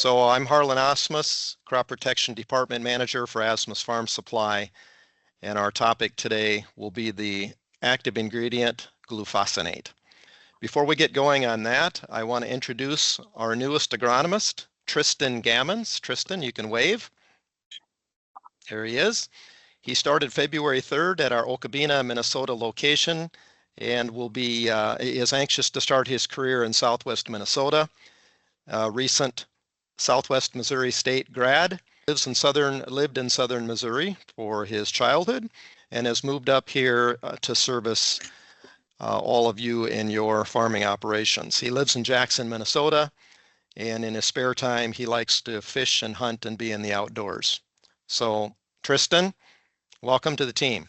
So I'm Harlan Asmus, Crop Protection Department Manager for Asmus Farm Supply, and our topic today will be the active ingredient glufosinate. Before we get going on that, I want to introduce our newest agronomist, Tristan Gammons. Tristan, you can wave. There he is. He started February 3rd at our Okabena, Minnesota location and is anxious to start his career in Southwest Minnesota. Recent Southwest Missouri State grad, lived in southern Missouri for his childhood and has moved up here to service all of you in your farming operations. He lives in Jackson, Minnesota, and in his spare time he likes to fish and hunt and be in the outdoors. So Tristan, welcome to the team.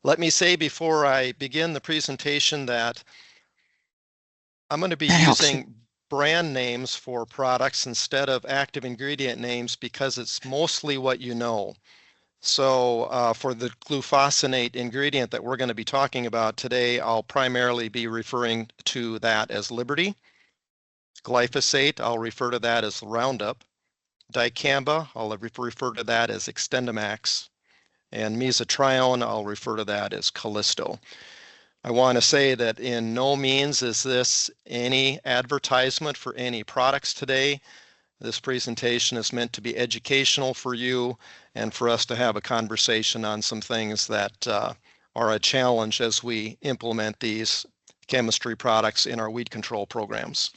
Let me say before I begin the presentation that I'm going to be using brand names for products instead of active ingredient names because it's mostly what you know. So for the glufosinate ingredient that we're going to be talking about today, I'll primarily be referring to that as Liberty. Glyphosate, I'll refer to that as Roundup. Dicamba, I'll refer to that as Extendamax. And mesotrione, I'll refer to that as Callisto. I want to say that in no means is this any advertisement for any products today. This presentation is meant to be educational for you and for us to have a conversation on some things that are a challenge as we implement these chemistry products in our weed control programs.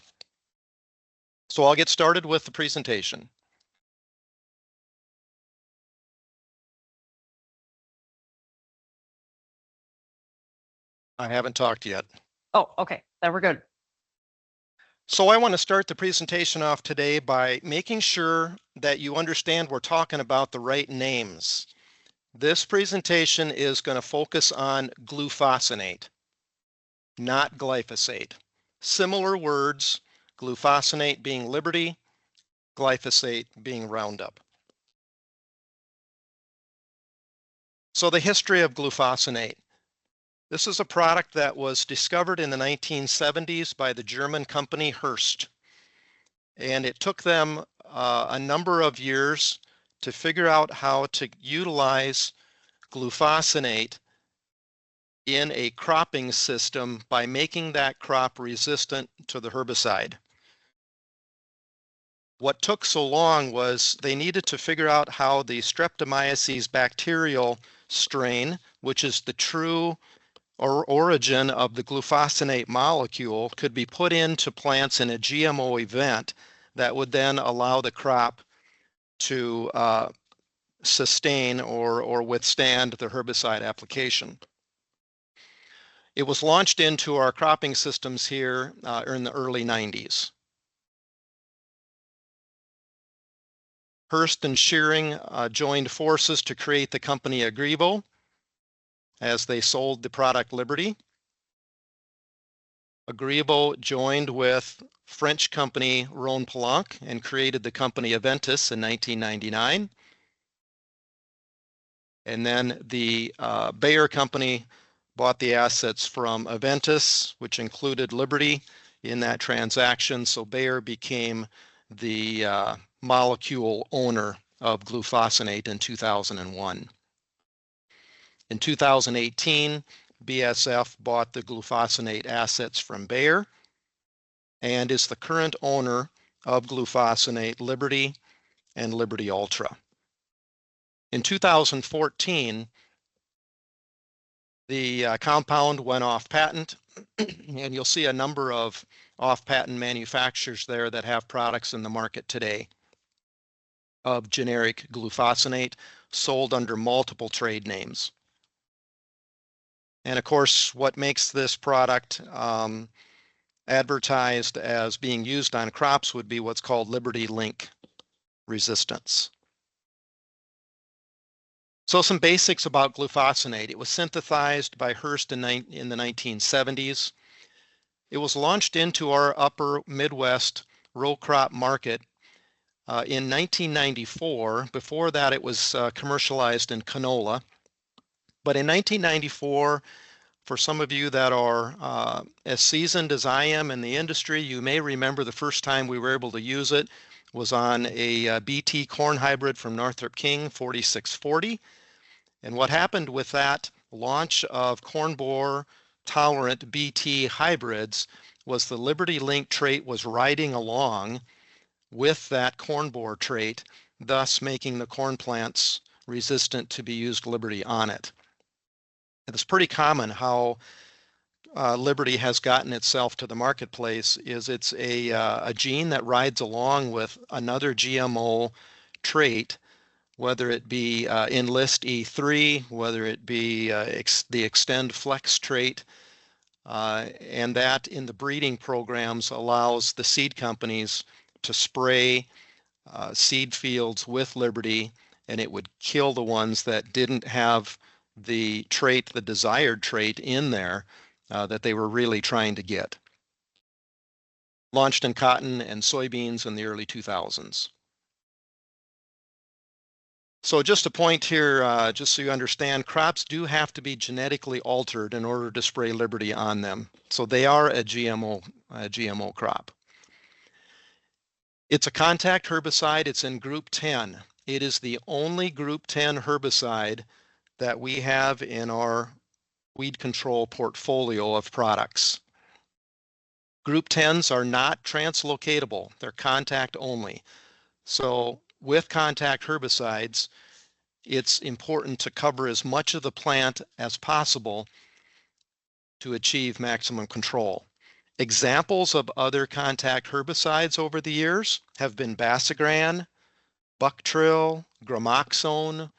So I'll get started with the presentation. I haven't talked yet. Oh, okay. Then we're good. So I want to start the presentation off today by making sure that you understand we're talking about the right names. This presentation is going to focus on glufosinate, not glyphosate. Similar words, glufosinate being Liberty, glyphosate being Roundup. So the history of glufosinate. This is a product that was discovered in the 1970s by the German company Hearst. And it took them a number of years to figure out how to utilize glufosinate in a cropping system by making that crop resistant to the herbicide. What took so long was they needed to figure out how the Streptomyces bacterial strain, which is the true origin of the glufosinate molecule, could be put into plants in a GMO event that would then allow the crop to sustain or withstand the herbicide application. It was launched into our cropping systems here in the early 90s. Hearst and Shearing joined forces to create the company Agrivo as they sold the product Liberty. Agrivo joined with French company Rhone-Poulenc and created the company Aventis in 1999. And then the Bayer company bought the assets from Aventis, which included Liberty in that transaction. So Bayer became the molecule owner of glufosinate in 2001. In 2018, BASF bought the glufosinate assets from Bayer and is the current owner of glufosinate Liberty and Liberty Ultra. In 2014, the compound went off patent, and you'll see a number of off-patent manufacturers there that have products in the market today of generic glufosinate sold under multiple trade names. And of course, what makes this product advertised as being used on crops would be what's called Liberty Link resistance. So some basics about glufosinate. It was synthesized by Hearst in the 1970s. It was launched into our upper Midwest row crop market in 1994. Before that, it was commercialized in canola. But in 1994, For some of you that are as seasoned as I am in the industry, you may remember the first time we were able to use it was on a BT corn hybrid from Northrop King 4640. And what happened with that launch of corn borer tolerant BT hybrids was the Liberty Link trait was riding along with that corn borer trait, thus making the corn plants resistant to be used Liberty on it. It's pretty common how Liberty has gotten itself to the marketplace is it's a gene that rides along with another GMO trait, whether it be Enlist E3, whether it be the Extend Flex trait, and that in the breeding programs allows the seed companies to spray seed fields with Liberty, and it would kill the ones that didn't have the trait, the desired trait in there that they were really trying to get. Launched in cotton and soybeans in the early 2000s. So just a point here, just so you understand, crops do have to be genetically altered in order to spray Liberty on them. So they are a GMO crop. It's a contact herbicide. It's in group 10. It is the only group 10 herbicide that we have in our weed control portfolio of products. Group 10s are not translocatable. They're contact only. So with contact herbicides, it's important to cover as much of the plant as possible to achieve maximum control. Examples of other contact herbicides over the years have been Basagran, Bucktrill, Gramoxone,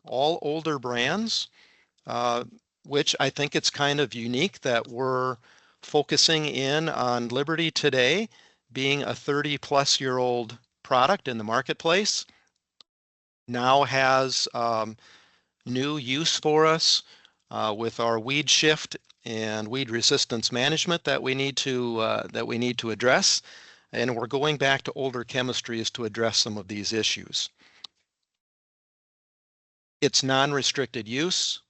all older brands, which I think it's kind of unique that we're focusing in on Liberty today, being a 30-plus-year-old product in the marketplace, now has new use for us with our weed shift and weed resistance management that we need to address, and we're going back to older chemistries to address some of these issues. It's non-restricted use,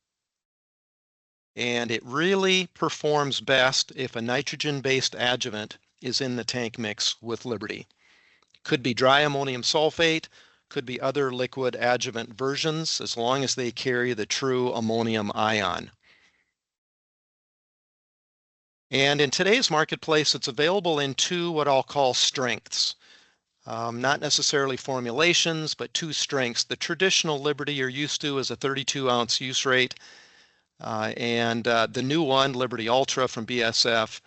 and it really performs best if a nitrogen-based adjuvant is in the tank mix with Liberty. Could be dry ammonium sulfate, could be other liquid adjuvant versions, as long as they carry the true ammonium ion. And in today's marketplace, it's available in two what I'll call strengths. Not necessarily formulations, but two strengths. The traditional Liberty you're used to is a 32-ounce use rate, and the new one, Liberty Ultra from BSF,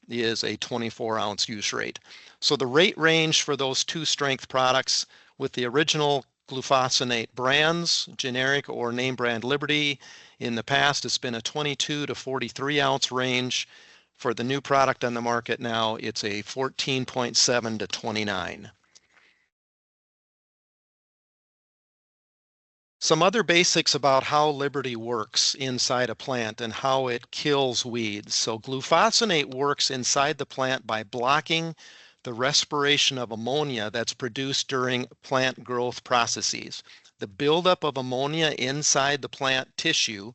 is a 24-ounce use rate. So the rate range for those two strength products with the original glufosinate brands, generic or name brand Liberty, in the past it's been a 22 to 43-ounce range. For the new product on the market now, it's a 14.7 to 29. Some other basics about how Liberty works inside a plant and how it kills weeds. So glufosinate works inside the plant by blocking the respiration of ammonia that's produced during plant growth processes. The buildup of ammonia inside the plant tissue,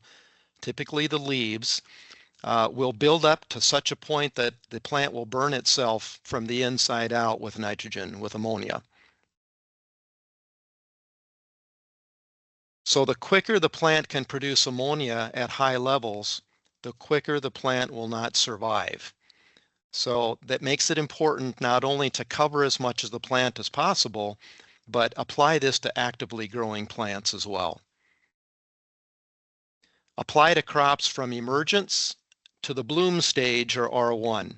typically the leaves, will build up to such a point that the plant will burn itself from the inside out with nitrogen, with ammonia. So the quicker the plant can produce ammonia at high levels, the quicker the plant will not survive. So that makes it important not only to cover as much of the plant as possible, but apply this to actively growing plants as well. Apply to crops from emergence to the bloom stage, or R1.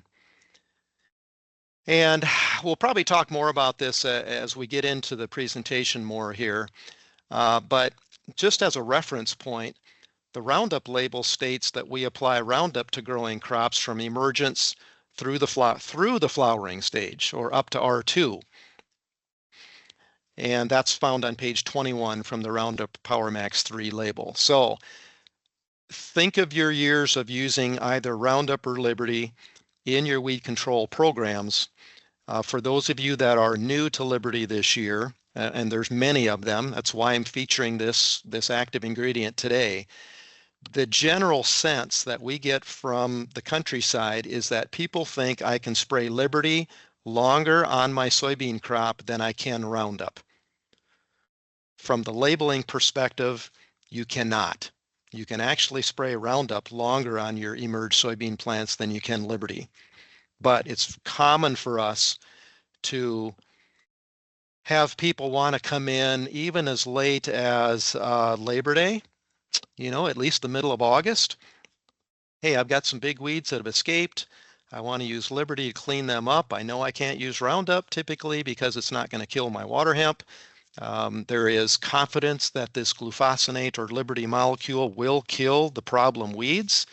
And we'll probably talk more about this as we get into the presentation more here. But just as a reference point, the Roundup label states that we apply Roundup to growing crops from emergence through the flowering stage, or up to R2. And that's found on page 21 from the Roundup PowerMax 3 label. So think of your years of using either Roundup or Liberty in your weed control programs. For those of you that are new to Liberty this year, and there's many of them, that's why I'm featuring this active ingredient today. the general sense that we get from the countryside is that people think I can spray Liberty longer on my soybean crop than I can Roundup. From the labeling perspective, you cannot. You can actually spray Roundup longer on your emerged soybean plants than you can Liberty. But it's common for us to have people want to come in even as late as Labor Day, at least the middle of August. Hey, I've got some big weeds that have escaped. I want to use Liberty to clean them up. I know I can't use Roundup typically because it's not going to kill my water hemp. There is confidence that this glufosinate or Liberty molecule will kill the problem weeds.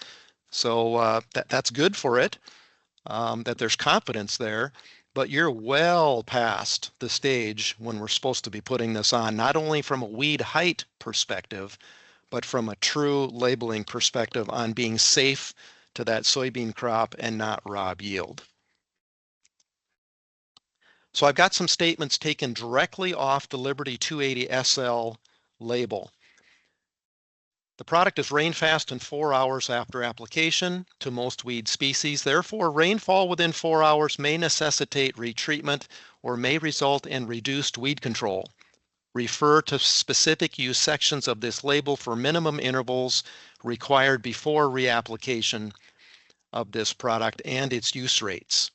So that's good for it, that there's confidence there. But you're well past the stage when we're supposed to be putting this on, not only from a weed height perspective, but from a true labeling perspective on being safe to that soybean crop and not rob yield. So I've got some statements taken directly off the Liberty 280 SL label. The product is rain fast in 4 hours after application to most weed species. Therefore, rainfall within 4 hours may necessitate retreatment or may result in reduced weed control. Refer to specific use sections of this label for minimum intervals required before reapplication of this product and its use rates.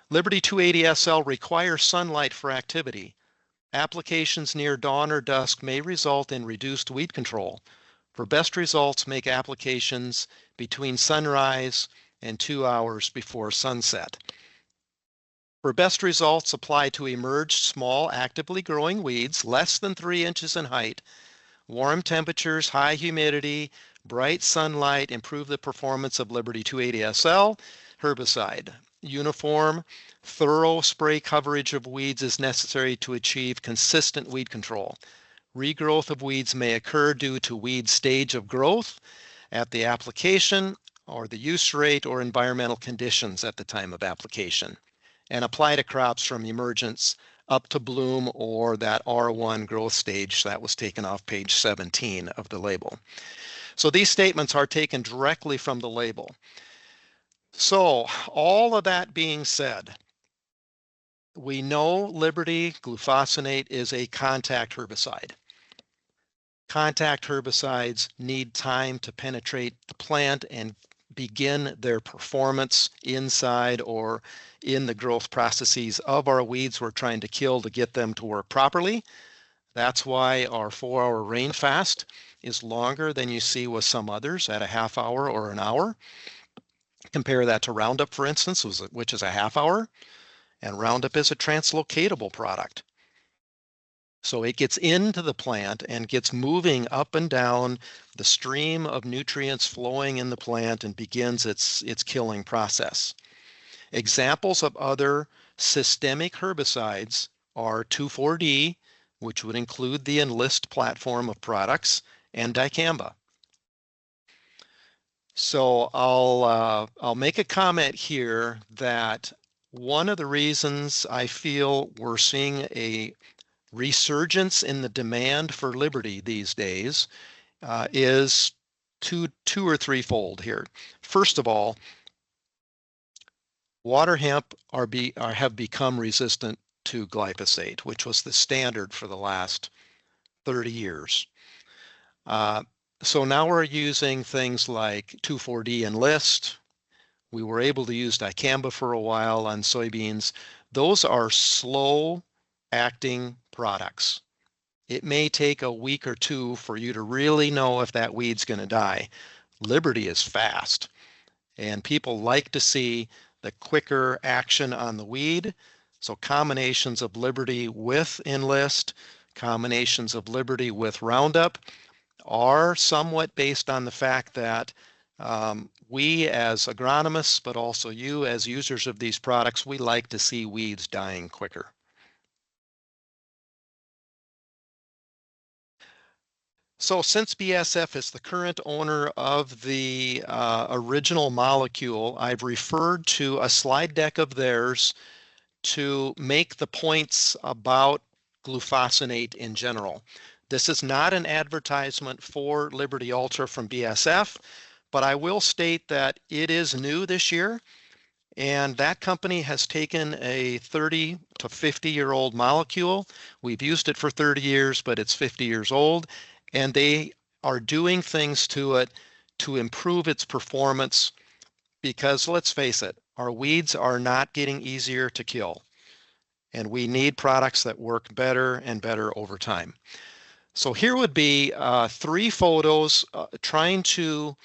Liberty 280 SL requires sunlight for activity. Applications near dawn or dusk may result in reduced weed control. For best results, make applications between sunrise and 2 hours before sunset. For best results, apply to emerged small actively growing weeds less than 3 inches in height. Warm temperatures, high humidity, bright sunlight improve the performance of Liberty 280 SL herbicide. Uniform, thorough spray coverage of weeds is necessary to achieve consistent weed control. Regrowth of weeds may occur due to weed stage of growth at the application or the use rate or environmental conditions at the time of application, and apply to crops from emergence up to bloom or that R1 growth stage that was taken off page 17 of the label. So these statements are taken directly from the label. So all of that being said, we know Liberty glufosinate is a contact herbicide. Contact herbicides need time to penetrate the plant and begin their performance inside or in the growth processes of our weeds we're trying to kill to get them to work properly. That's why our 4-hour rain fast is longer than you see with some others at a half hour or an hour. Compare that to Roundup, for instance, which is a half hour, and Roundup is a translocatable product. So it gets into the plant and gets moving up and down the stream of nutrients flowing in the plant and begins its killing process. Examples of other systemic herbicides are 2,4-D, which would include the Enlist platform of products, and dicamba. So I'll make a comment here that one of the reasons I feel we're seeing a resurgence in the demand for Liberty these days is two or threefold here. First of all, water hemp have become resistant to glyphosate, which was the standard for the last 30 years. So now we're using things like 2,4-D Enlist. We were able to use dicamba for a while on soybeans. Those are slow acting products. It may take a week or two for you to really know if that weed's going to die. Liberty is fast, and people like to see the quicker action on the weed. So combinations of Liberty with Enlist, combinations of Liberty with Roundup are somewhat based on the fact that we as agronomists, but also you as users of these products, we like to see weeds dying quicker. So since BASF is the current owner of the original molecule, I've referred to a slide deck of theirs to make the points about glufosinate in general. This is not an advertisement for Liberty Ultra from BSF, but I will state that it is new this year, and that company has taken a 30 to 50-year-old molecule. We've used it for 30 years, but it's 50 years old, and they are doing things to it to improve its performance because let's face it, our weeds are not getting easier to kill, and we need products that work better and better over time. So here would be 3 photos trying to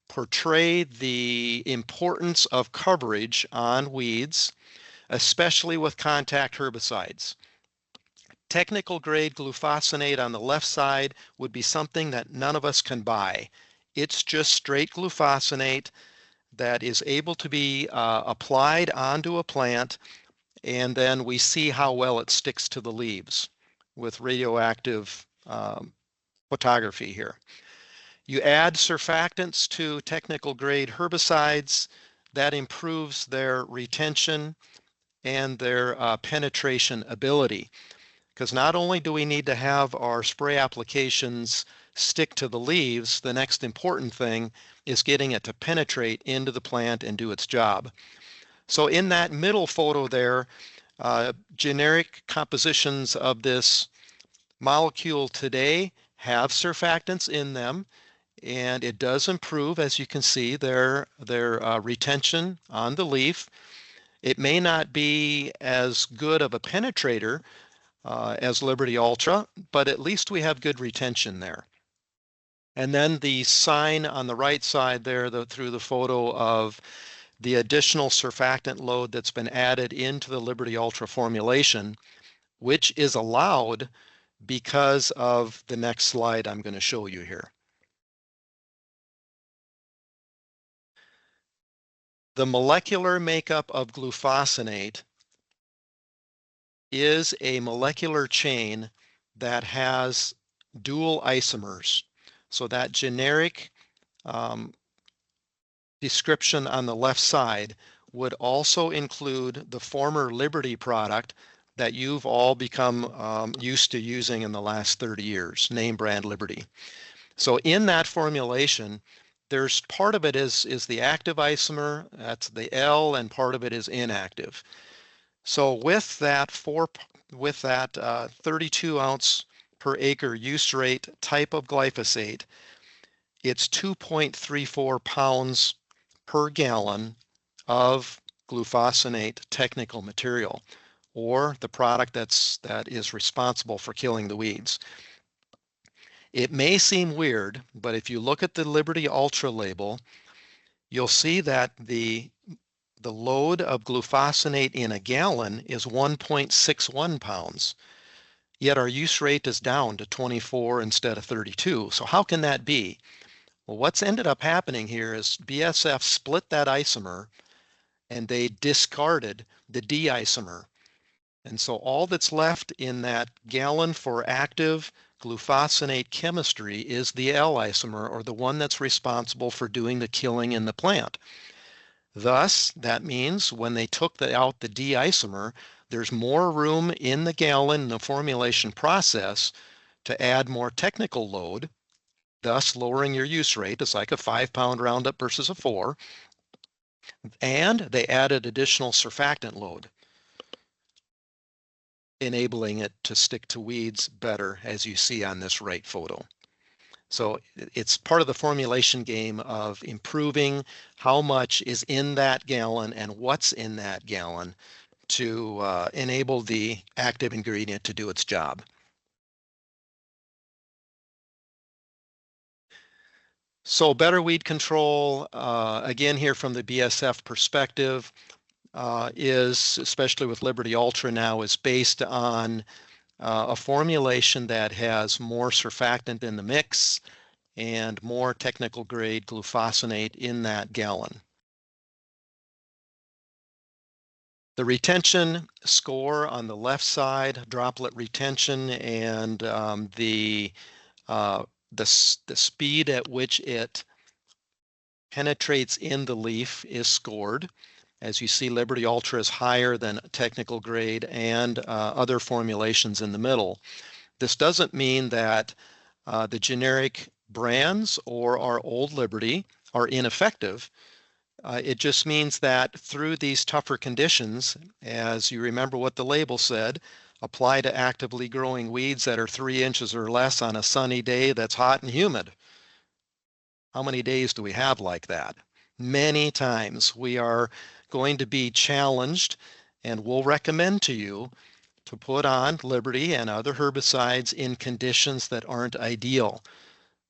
portray the importance of coverage on weeds, especially with contact herbicides. Technical grade glufosinate on the left side would be something that none of us can buy. It's just straight glufosinate that is able to be applied onto a plant, and then we see how well it sticks to the leaves with radioactive photography here. You add surfactants to technical grade herbicides, that improves their retention and their penetration ability. Because not only do we need to have our spray applications stick to the leaves, the next important thing is getting it to penetrate into the plant and do its job. So in that middle photo there, generic compositions of this molecule today have surfactants in them, and it does improve, as you can see, their retention on the leaf. It may not be as good of a penetrator as Liberty Ultra, but at least we have good retention there. And then the sign on the right side there through the photo of the additional surfactant load that's been added into the Liberty Ultra formulation, which is allowed because of the next slide I'm going to show you here. The molecular makeup of glufosinate is a molecular chain that has dual isomers. So that generic description on the left side would also include the former Liberty product that you've all become used to using in the last 30 years, name brand Liberty. So in that formulation, there's part of it is the active isomer, that's the L, and part of it is inactive. So with that 32 ounce per acre use rate type of glyphosate, it's 2.34 pounds per gallon of glufosinate technical material, or the product that is responsible for killing the weeds. It may seem weird, but if you look at the Liberty Ultra label, you'll see that the load of glufosinate in a gallon is 1.61 pounds, yet our use rate is down to 24 instead of 32. So how can that be? Well, what's ended up happening here is BSF split that isomer and they discarded the D isomer. And so all that's left in that gallon for active glufosinate chemistry is the L isomer, or the one that's responsible for doing the killing in the plant. Thus, that means when they took out the D isomer, there's more room in the gallon in the formulation process to add more technical load, thus lowering your use rate. It's like a 5-pound Roundup versus a 4. And they added additional surfactant load, enabling it to stick to weeds better, as you see on this right photo. So it's part of the formulation game of improving how much is in that gallon and what's in that gallon to enable the active ingredient to do its job. So better weed control, again here from the BSF perspective, is, especially with Liberty Ultra now, is based on a formulation that has more surfactant in the mix and more technical grade glufosinate in that gallon. The retention score on the left side, droplet retention, and the speed at which it penetrates in the leaf is scored. As you see, Liberty Ultra is higher than technical grade and other formulations in the middle. This doesn't mean that the generic brands or our old Liberty are ineffective. It just means that through these tougher conditions, as you remember what the label said, apply to actively growing weeds that are 3 inches or less on a sunny day that's hot and humid. How many days do we have like that? Many times we are going to be challenged, and we'll recommend to you to put on Liberty and other herbicides in conditions that aren't ideal.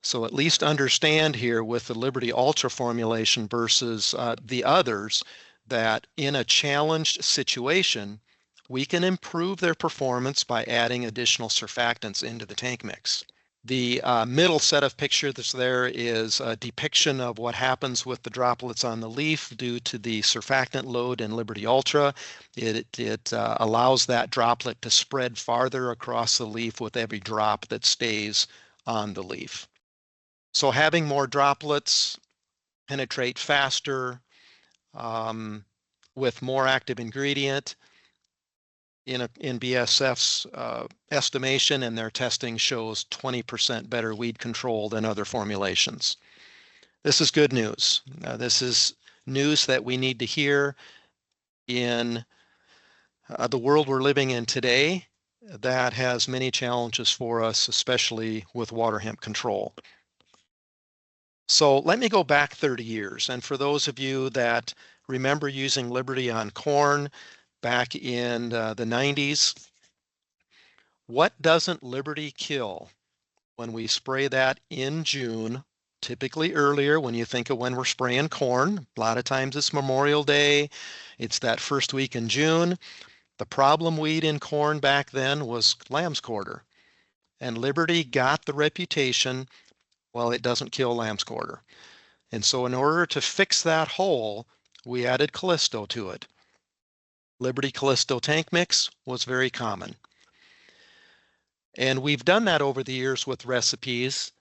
So at least understand here with the Liberty Ultra formulation versus the others that in a challenged situation, we can improve their performance by adding additional surfactants into the tank mix. The middle set of pictures that's there is a depiction of what happens with the droplets on the leaf due to the surfactant load in Liberty Ultra. It allows that droplet to spread farther across the leaf with every drop that stays on the leaf. So having more droplets penetrate faster with more active ingredient in BASF's estimation, and their testing shows 20% better weed control than other formulations. This is good news. This is news that we need to hear in the world we're living in today that has many challenges for us, especially with water hemp control. So let me go back 30 years. And for those of you that remember using Liberty on corn back in the 90s, what doesn't Liberty kill when we spray that in June, typically earlier when you think of when we're spraying corn? A lot of times it's Memorial Day, it's that first week in June. The problem weed in corn back then was lamb's quarter. And Liberty got the reputation, well, it doesn't kill lamb's quarter. And so in order to fix that hole, we added Callisto to it. Liberty Callisto tank mix was very common. And we've done that over the years with recipes,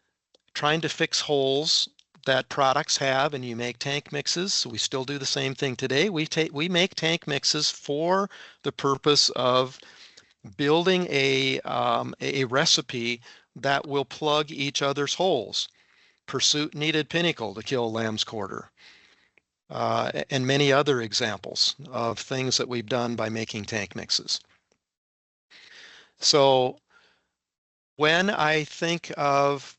trying to fix holes that products have, and you make tank mixes. We still do the same thing today. We make tank mixes for the purpose of building a recipe that will plug each other's holes. Pursuit needed Pinnacle to kill lamb's quarter, and many other examples of things that we've done by making tank mixes. So when I think of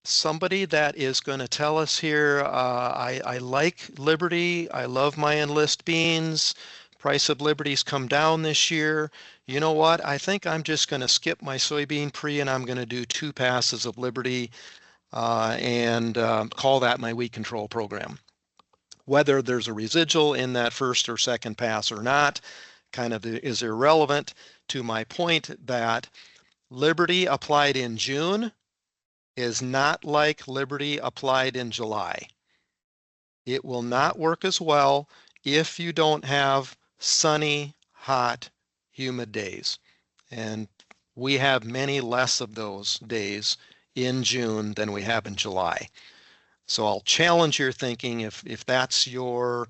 somebody that is going to tell us here, I like Liberty, I love my Enlist beans, price of Liberty's come down this year. You know what? I think I'm just going to skip my soybean pre and I'm going to do 2 passes of Liberty and call that my weed control program. Whether there's a residual in that first or second pass or not kind of is irrelevant to my point that Liberty applied in June is not like Liberty applied in July. It will not work as well if you don't have sunny, hot, humid days. And we have many less of those days in June than we have in July. So I'll challenge your thinking if that's your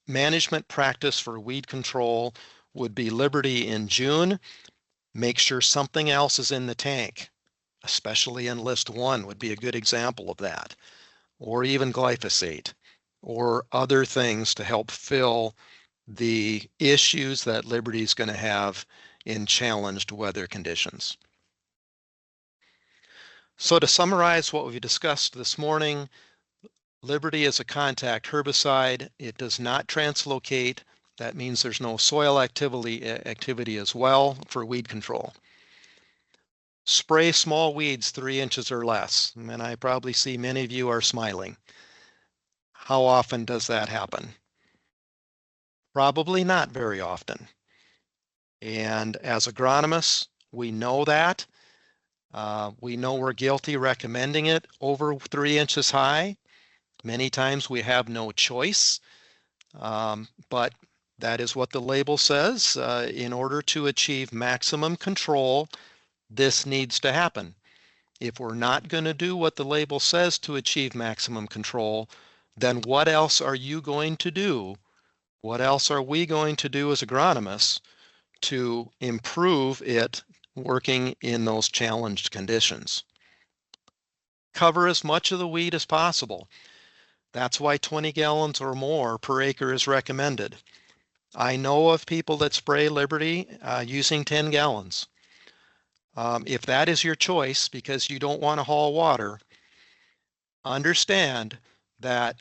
management practice for weed control would be Liberty in June. Make sure something else is in the tank, especially Enlist 1 would be a good example of that, or even glyphosate, or other things to help fill the issues that Liberty is going to have in challenged weather conditions. So to summarize what we've discussed this morning, Liberty is a contact herbicide. It does not translocate. That means there's no soil activity as well for weed control. Spray small weeds 3 inches or less, and I probably see many of you are smiling. How often does that happen? Probably not very often. And as agronomists, we know that. We know we're guilty recommending it over 3 inches high. Many times we have no choice, but that is what the label says. In order to achieve maximum control, this needs to happen. If we're not going to do what the label says to achieve maximum control, then what else are you going to do? What else are we going to do as agronomists to improve it working in those challenged conditions. Cover as much of the weed as possible. That's why 20 gallons or more per acre is recommended. I know of people that spray Liberty using 10 gallons. If that is your choice because you don't want to haul water, understand that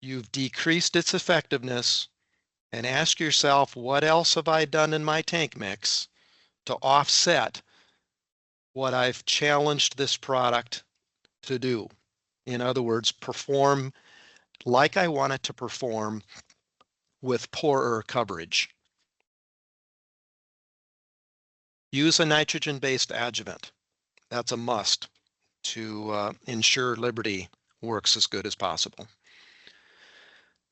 you've decreased its effectiveness and ask yourself, what else have I done in my tank mix to offset what I've challenged this product to do? In other words, perform like I want it to perform with poorer coverage. Use a nitrogen-based adjuvant. That's a must to ensure Liberty works as good as possible.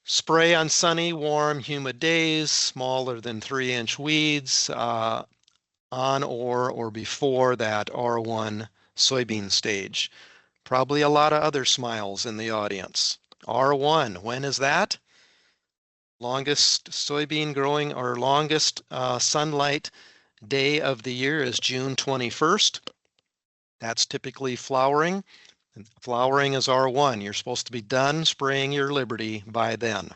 Spray on sunny, warm, humid days, smaller than 3-inch weeds on or before that R1 soybean stage. Probably a lot of other smiles in the audience. R1, when is that? Longest soybean growing or longest sunlight day of the year is June 21st. That's typically flowering. Flowering is R1. You're supposed to be done spraying your Liberty by then.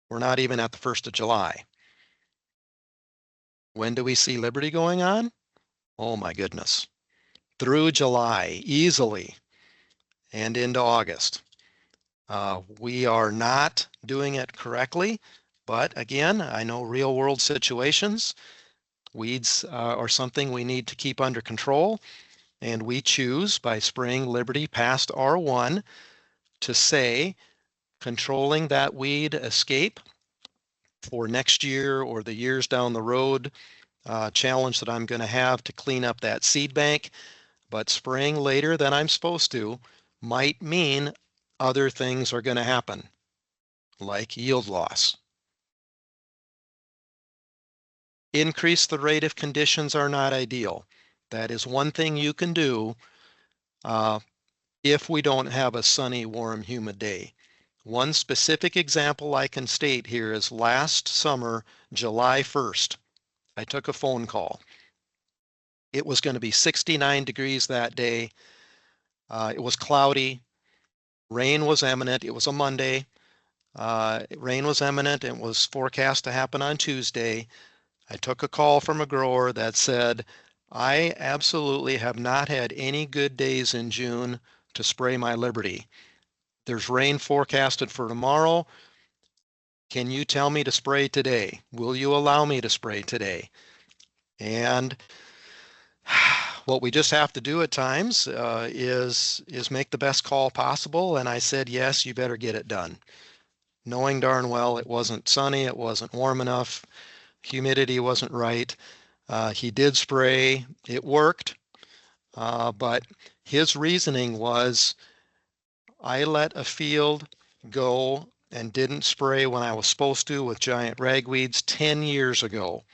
We're not even at the 1st of July. When do we see Liberty going on? Oh my goodness. Through July, easily, and into August. We are not doing it correctly, but again, I know real world situations. Weeds are something we need to keep under control, and we choose by spraying Liberty past R1 to say controlling that weed escape for next year or the years down the road challenge that I'm going to have to clean up that seed bank. But spraying later than I'm supposed to might mean other things are going to happen, like yield loss. Increase the rate if conditions are not ideal. That is one thing you can do if we don't have a sunny, warm, humid day. One specific example I can state here is last summer, July 1st, I took a phone call. It was going to be 69 degrees that day. It was cloudy. Rain was imminent. It was a Monday. Rain was imminent and was forecast to happen on Tuesday. I took a call from a grower that said, I absolutely have not had any good days in June to spray my Liberty. There's rain forecasted for tomorrow. Can you tell me to spray today? Will you allow me to spray today? And what we just have to do at times is make the best call possible. And I said, yes, you better get it done. Knowing darn well it wasn't sunny, it wasn't warm enough, humidity wasn't right. He did spray, it worked, but his reasoning was, I let a field go and didn't spray when I was supposed to with giant ragweeds 10 years ago.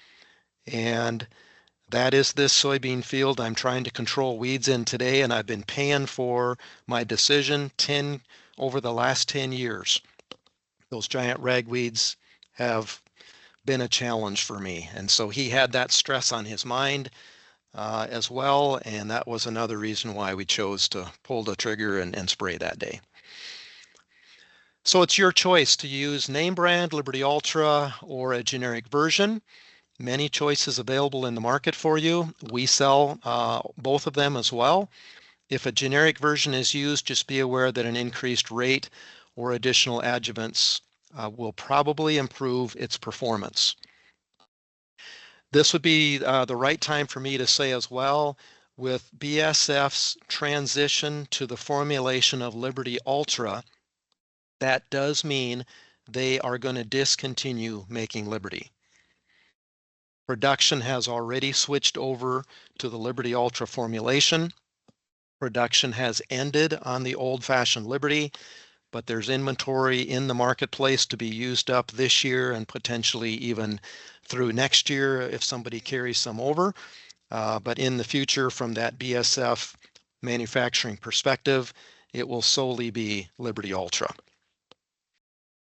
And that is this soybean field I'm trying to control weeds in today, and I've been paying for my decision over the last 10 years. Those giant ragweeds have been a challenge for me. And so he had that stress on his mind as well, and that was another reason why we chose to pull the trigger and spray that day. So it's your choice to use name brand, Liberty Ultra, or a generic version. Many choices available in the market for you. We sell both of them as well. If a generic version is used, just be aware that an increased rate or additional adjuvants will probably improve its performance. This would be the right time for me to say as well, with BASF's transition to the formulation of Liberty Ultra, that does mean they are going to discontinue making Liberty. Production has already switched over to the Liberty Ultra formulation. Production has ended on the old-fashioned Liberty, but there's inventory in the marketplace to be used up this year and potentially even through next year if somebody carries some over. But in the future, from that BASF manufacturing perspective, it will solely be Liberty Ultra.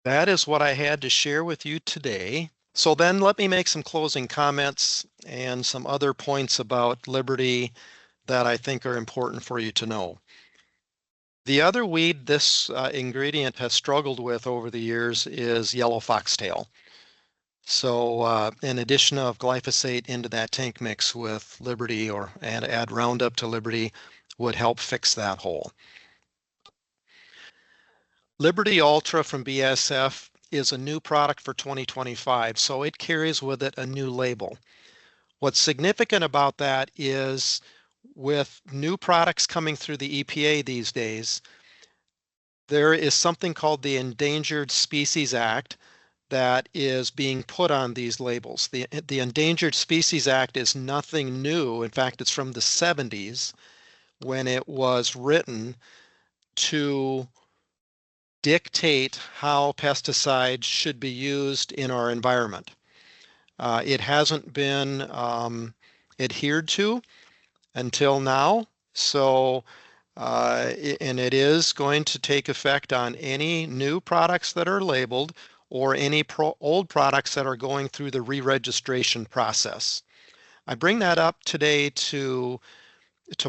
That is what I had to share with you today. So then let me make some closing comments and some other points about Liberty that I think are important for you to know. The other weed this ingredient has struggled with over the years is yellow foxtail. So an addition of glyphosate into that tank mix with Liberty or add Roundup to Liberty would help fix that hole. Liberty Ultra from BASF is a new product for 2025, so it carries with it a new label. What's significant about that is with new products coming through the EPA these days, there is something called the Endangered Species Act that is being put on these labels. The Endangered Species Act is nothing new. In fact, it's from the 70s when it was written to dictate how pesticides should be used in our environment. It hasn't been adhered to until now. So, and it is going to take effect on any new products that are labeled or any old products that are going through the re-registration process. I bring that up today to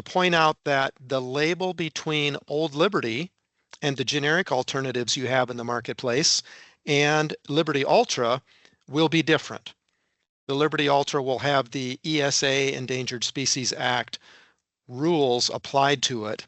point out that the label between Old Liberty and the generic alternatives you have in the marketplace and Liberty Ultra will be different. The Liberty Ultra will have the ESA, Endangered Species Act, rules applied to it.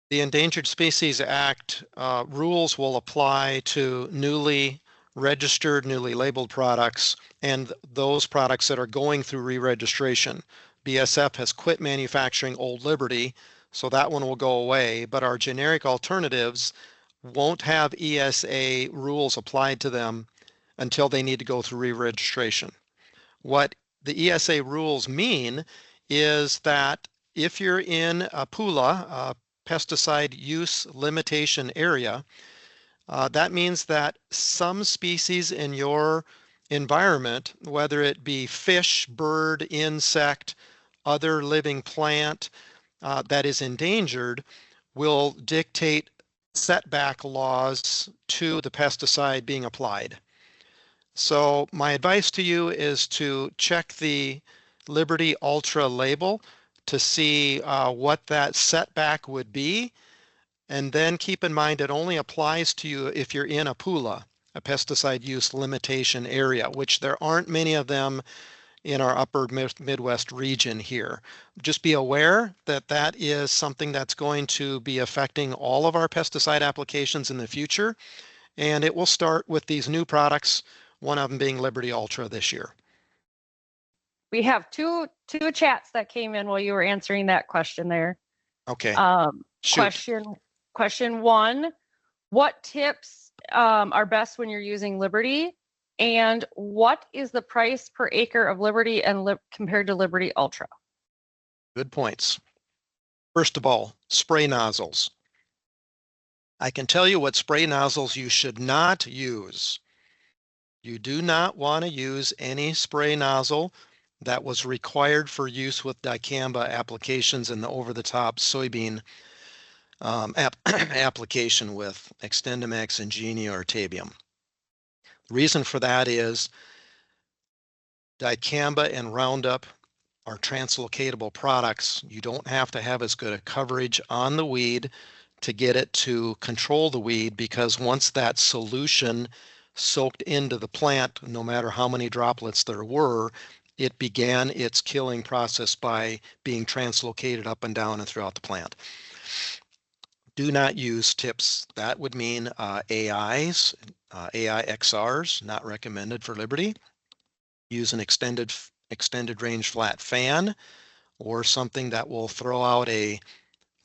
The Endangered Species Act rules will apply to newly registered, newly labeled products and those products that are going through re-registration. BASF has quit manufacturing Old Liberty, so that one will go away, but our generic alternatives won't have ESA rules applied to them until they need to go through re-registration. What the ESA rules mean is that if you're in a PULA, a pesticide use limitation area, that means that some species in your environment, whether it be fish, bird, insect, other living plant that is endangered, will dictate setback laws to the pesticide being applied. So my advice to you is to check the Liberty Ultra label to see what that setback would be. And then keep in mind it only applies to you if you're in a PULA, a pesticide use limitation area, which there aren't many of them in our upper Midwest region here. Just be aware that that is something that's going to be affecting all of our pesticide applications in the future. And it will start with these new products, one of them being Liberty Ultra this year. We have two chats that came in while you were answering that question there. Okay. Shoot. Question one, what tips are best when you're using Liberty? And what is the price per acre of Liberty and compared to Liberty Ultra? Good points. First of all, spray nozzles. I can tell you what spray nozzles you should not use. You do not want to use any spray nozzle that was required for use with dicamba applications in the over-the-top soybean application with XtendiMax, Ingenia, or Tabium. The reason for that is dicamba and Roundup are translocatable products. You don't have to have as good a coverage on the weed to get it to control the weed, because once that solution soaked into the plant, no matter how many droplets there were, it began its killing process by being translocated up and down and throughout the plant. Do not use tips. That would mean AIs, AI XRs, not recommended for Liberty. Use an extended range flat fan or something that will throw out a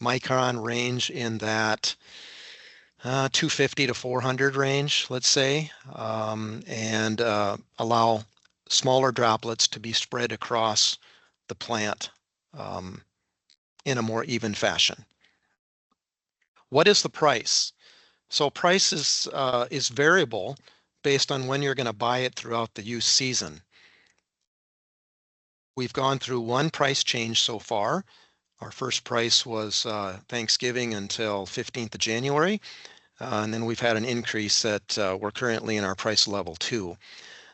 micron range in that 250 to 400 range, let's say, and allow smaller droplets to be spread across the plant in a more even fashion. What is the price? So price is variable based on when you're going to buy it throughout the use season. We've gone through one price change so far. Our first price was Thanksgiving until 15th of January. And then we've had an increase that we're currently in our price level 2.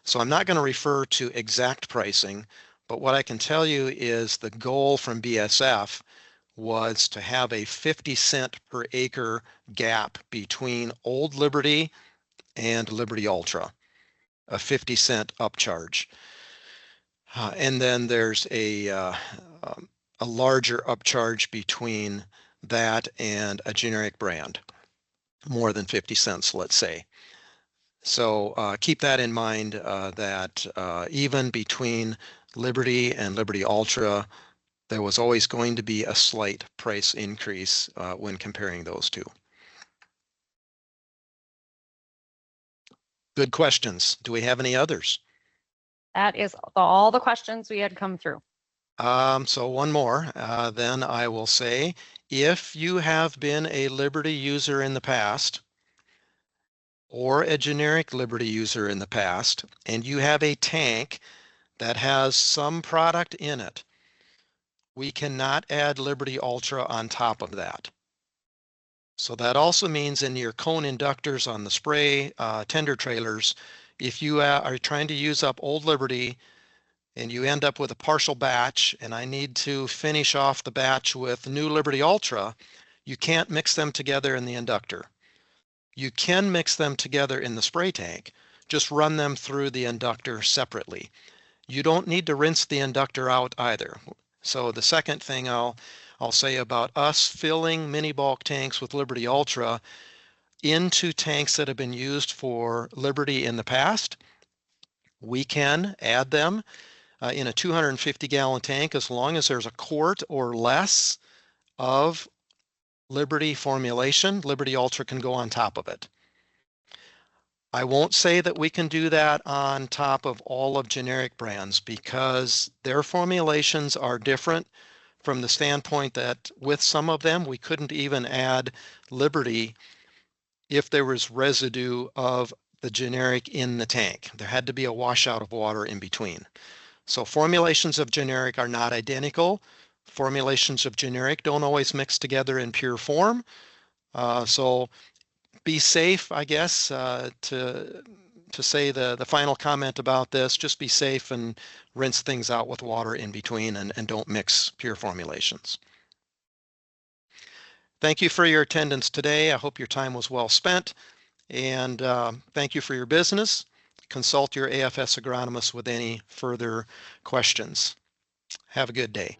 So I'm not going to refer to exact pricing, but what I can tell you is the goal from BSF was to have a 50-cent per acre gap between Old Liberty and Liberty Ultra, a 50-cent upcharge. And then there's a larger upcharge between that and a generic brand, more than 50 cents, let's say. So keep that in mind, that even between Liberty and Liberty Ultra, there was always going to be a slight price increase when comparing those two. Good questions. Do we have any others? That is all the questions we had come through. So one more, then I will say, if you have been a Liberty user in the past, or a generic Liberty user in the past, and you have a tank that has some product in it, we cannot add Liberty Ultra on top of that. So that also means in your cone inductors on the spray tender trailers, if you are trying to use up Old Liberty and you end up with a partial batch and I need to finish off the batch with New Liberty Ultra, you can't mix them together in the inductor. You can mix them together in the spray tank, just run them through the inductor separately. You don't need to rinse the inductor out either. So the second thing I'll say about us filling mini bulk tanks with Liberty Ultra into tanks that have been used for Liberty in the past, we can add them in a 250-gallon tank as long as there's a quart or less of Liberty formulation. Liberty Ultra can go on top of it. I won't say that we can do that on top of all of generic brands because their formulations are different from the standpoint that with some of them, we couldn't even add Liberty if there was residue of the generic in the tank. There had to be a washout of water in between. So formulations of generic are not identical. Formulations of generic don't always mix together in pure form. So be safe, I guess, to say the final comment about this, just be safe and rinse things out with water in between and don't mix pure formulations. Thank you for your attendance today. I hope your time was well spent, and thank you for your business. Consult your AFS agronomist with any further questions. Have a good day.